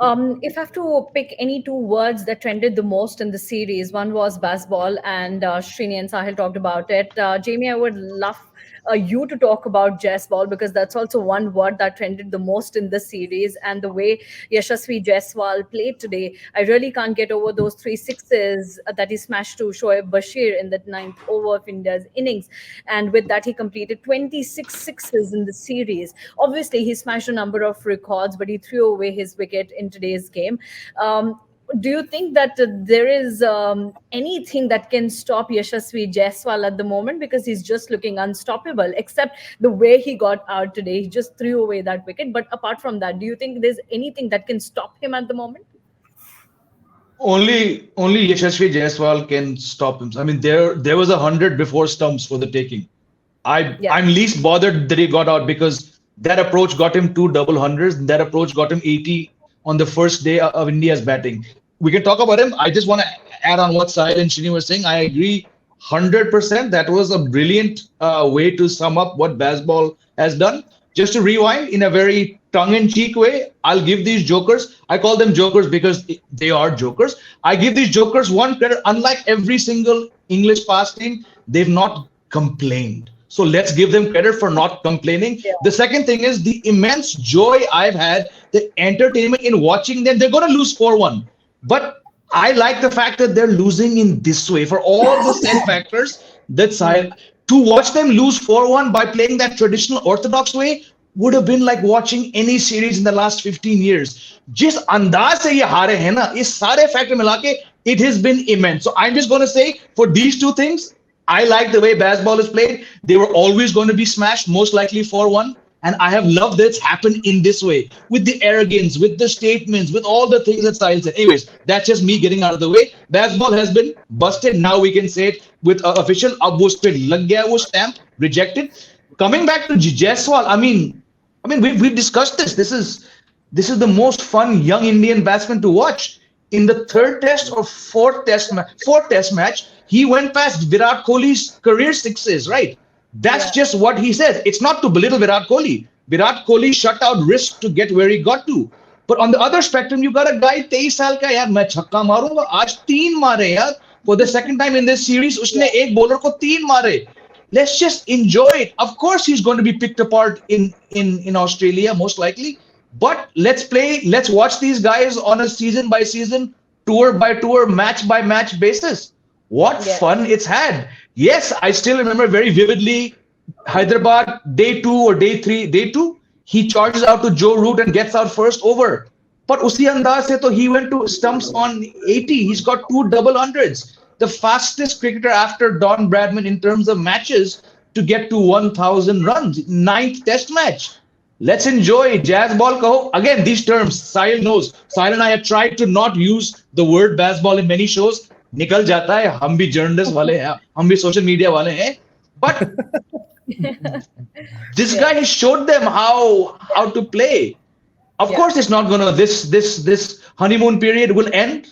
If I have to pick any two words that trended the most in the series, one was baseball, and Srini and Sahil talked about it. Jamie, I would love you to talk about Jaiswal because that's also one word that trended the most in the series. And the way Yashasvi Jaiswal played today, I really can't get over those three sixes that he smashed to Shoaib Bashir in the ninth over of India's innings. And with that, he completed 26 sixes in the series. Obviously, he smashed a number of records, but he threw away his wicket in today's game. Do you think that there is anything that can stop Yashasvi Jaiswal at the moment? Because he's just looking unstoppable, except the way he got out today. He just threw away that wicket. But apart from that, do you think there's anything that can stop him at the moment? Only Yashasvi Jaiswal can stop him. I mean, there was 100 before stumps for the taking. Yeah. I'm least bothered that he got out because that approach got him two double hundreds. That approach got him 80 on the first day of India's batting. We can talk about him. I just want to add on what Sahil and Shini were saying. I agree 100%. That was a brilliant way to sum up what baseball has done. Just to rewind in a very tongue-in-cheek way, I'll give these jokers, I call them jokers because they are jokers. I give these jokers one credit. Unlike every single English past team, they've not complained. So let's give them credit for not complaining. Yeah. The second thing is the immense joy I've had, the entertainment in watching them. They're going to lose 4-1. But I like the fact that they're losing in this way for all the said factors. That's I to watch them lose 4-1 by playing that traditional orthodox way would have been like watching any series in the last 15 years. जिस अंदाज से ये हारे हैं ना, इस सारे factor मिला के it has been immense. So I'm just going to say for these two things, I like the way baseball is played. They were always going to be smashed, most likely 4-1. And I have loved that it's happened in this way, with the arrogance, with the statements, with all the things that Sahil said. Anyways, that's just me getting out of the way. Baseball has been busted. Now we can say it with official. Ab wo spit lag gaya, wo stamp rejected. Coming back to Jaiswal, I mean, we've discussed this. This is the most fun young Indian batsman to watch. In the third test or fourth test match, he went past Virat Kohli's career sixes, right? That's Yeah. just what he says. It's not to belittle Virat Kohli. Virat Kohli shut out risk to get where he got to. But on the other spectrum, you got a guy 23 साल का यार मैं छक्का मारूंगा आज तीन मारे यार for the second time in this series उसने एक bowler को तीन मारे. Let's just enjoy it. Of course, he's going to be picked apart in Australia most likely. But let's watch these guys on a season by season, tour by tour, match by match basis. What Yeah. fun it's had. Yes, I still remember very vividly Hyderabad, day two or day three, day two, he charges out to Joe Root and gets out first over. But usi andaz se to he went to stumps on 80. He's got two double hundreds. The fastest cricketer after Don Bradman in terms of matches to get to 1,000 runs. Ninth test match. Let's enjoy jazz ball. Kaho. Again, these terms, Sahil knows. Sahil and I have tried to not use the word baseball in many shows. निकल जाता है हम भी journalist वाले हैं हम भी social media वाले हैं but this Yeah. guy has showed them how to play. Of Yeah. course it's not gonna this honeymoon period will end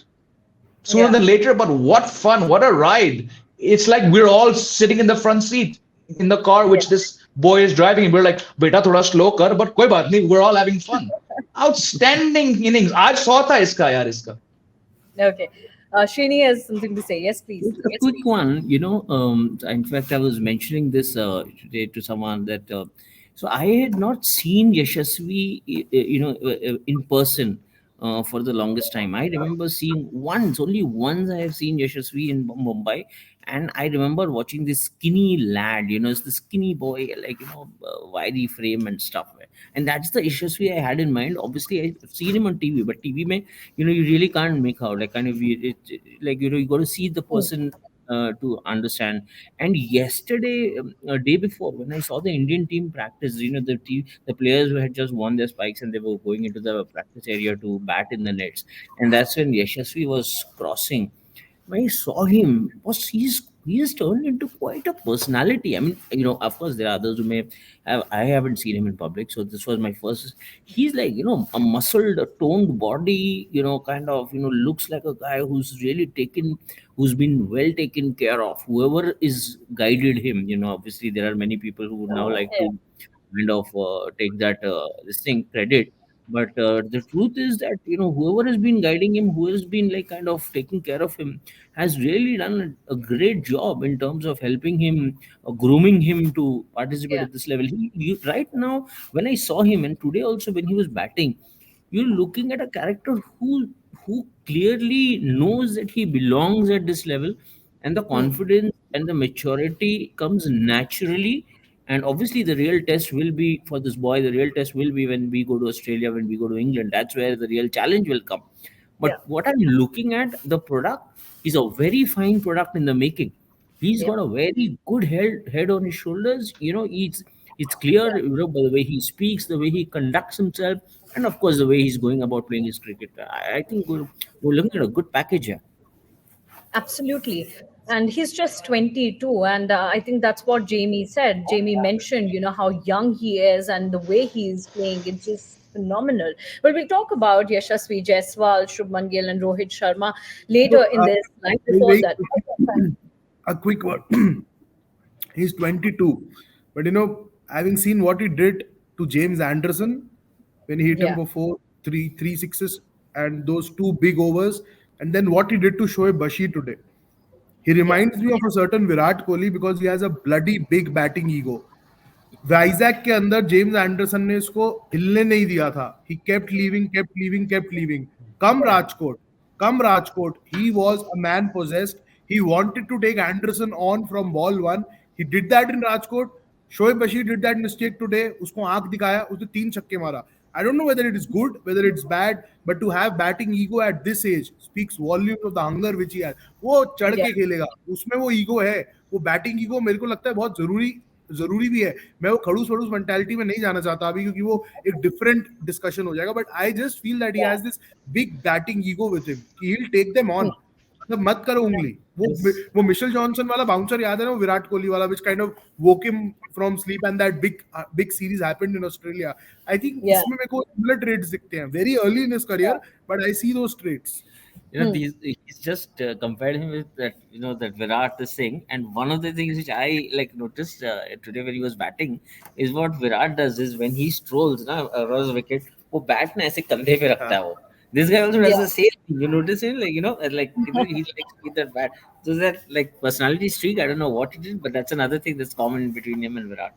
sooner Yeah. than later, but what fun, what a ride. It's like we're all sitting in the front seat in the car which Yeah. this boy is driving and we're like beta thoda slow kar but koi baat nahi, we're all having fun. Outstanding innings. Aaj 100 tha iska yaar iska. Okay. Srini has something to say. Yes, please. Just a quick one, in fact, I was mentioning this today to someone that, so I had not seen Yashasvi, in person for the longest time. I remember seeing only once I have seen Yashasvi in Mumbai. And I remember watching this skinny lad, it's the skinny boy, like, wiry frame and stuff. And that's the Yashasvi I had in mind. Obviously, I've seen him on TV, but TV, mein, you really can't make out. Like, kind of, like, you got to see the person to understand. And yesterday, day before, when I saw the Indian team practice, the players who had just won their spikes and they were going into the practice area to bat in the nets. And that's when Yashasvi was crossing. When I saw him, he has turned into quite a personality. I mean, of course, there are others who may have. I haven't seen him in public, so this was my first. He's like, a muscled, toned body. Kind of, looks like a guy who's been well taken care of. Whoever is guided him. Obviously, there are many people who would now like Yeah. to kind of take that this thing credit. But the truth is that whoever has been guiding him, who has been like kind of taking care of him, has really done a great job in terms of helping him, grooming him to participate Yeah, at this level. Right now, when I saw him, and today also when he was batting, you're looking at a character who clearly knows that he belongs at this level, and the hmm, confidence and the maturity comes naturally. And obviously the real test will be for this boy, the real test will be when we go to Australia, when we go to England. That's where the real challenge will come. yeah, But what I'm looking at, the product is a very fine product in the making. He's yeah, got a very good head on his shoulders. It's clear, yeah. by the way he speaks, the way he conducts himself, and of course the way he's going about playing his cricket. I think we're looking at a good package here. Absolutely. And he's just 22. And I think that's what Jamie said. Jamie mentioned, how young he is and the way he's playing. It's just phenomenal. But we'll talk about Yashasvi Jaiswal, Shubman Gill, and Rohit Sharma later So, in this line. very, Before very that, a quick word. He's 22, but having seen what he did to James Anderson when he hit him yeah, for three sixes and those two big overs, and then what he did to Shoaib Bashir today, he yeah, reminds me of a certain Virat Kohli because he has a bloody big batting ego. Vizag के अंदर James Anderson ने इसको हिलने नहीं दिया था. He kept leaving, kept leaving, kept leaving. Come yeah, Rajkot, come Rajkot. He was a man possessed. He wanted to take Anderson on from ball one. He did that in Rajkot. Shoaib Bashir did that mistake today. उसको आंख दिखाया, उसने 3 छक्के मारा. I don't know whether it is good, whether it's bad, but to have batting ego at this age speaks volumes of the hunger which he has. वो चढ़ yeah, के खेलेगा, उसमें वो ईगो है. वो बैटिंग ईगो मेरे को लगता है बहुत जरूरी भी है. मैं वो खड़ूस फड़ूस मेंटालिटी में नहीं जाना चाहता अभी क्योंकि वो एक डिफरेंट डिस्कशन हो जाएगा. But I just feel that he yeah. Has this big batting ego with him कि he will take them on. Hmm. मतलब मत करो उंगली. Yes. वो मिशेल जॉनसन वाला बाउंसर याद है ना, वो विराट कोहली वाला which kind of woke him from sleep and that big series happened in Australia. I think Yeah. इसमें मेरे को सिमिलर ट्रेड्स दिखते हैं very early in his career, but I see those traits. Hmm. He's just compared him with that, that Virat is saying. And one of the things which I like noticed today when he was batting is what Virat does is when he strolls na across the wicket, वो bat ना ऐसे कंधे पे रखता है वो. This guy also does Yeah. the same thing. You notice him, like like he's like with that bat. So that like personality streak, I don't know what it is, but that's another thing that's common between him and Virat.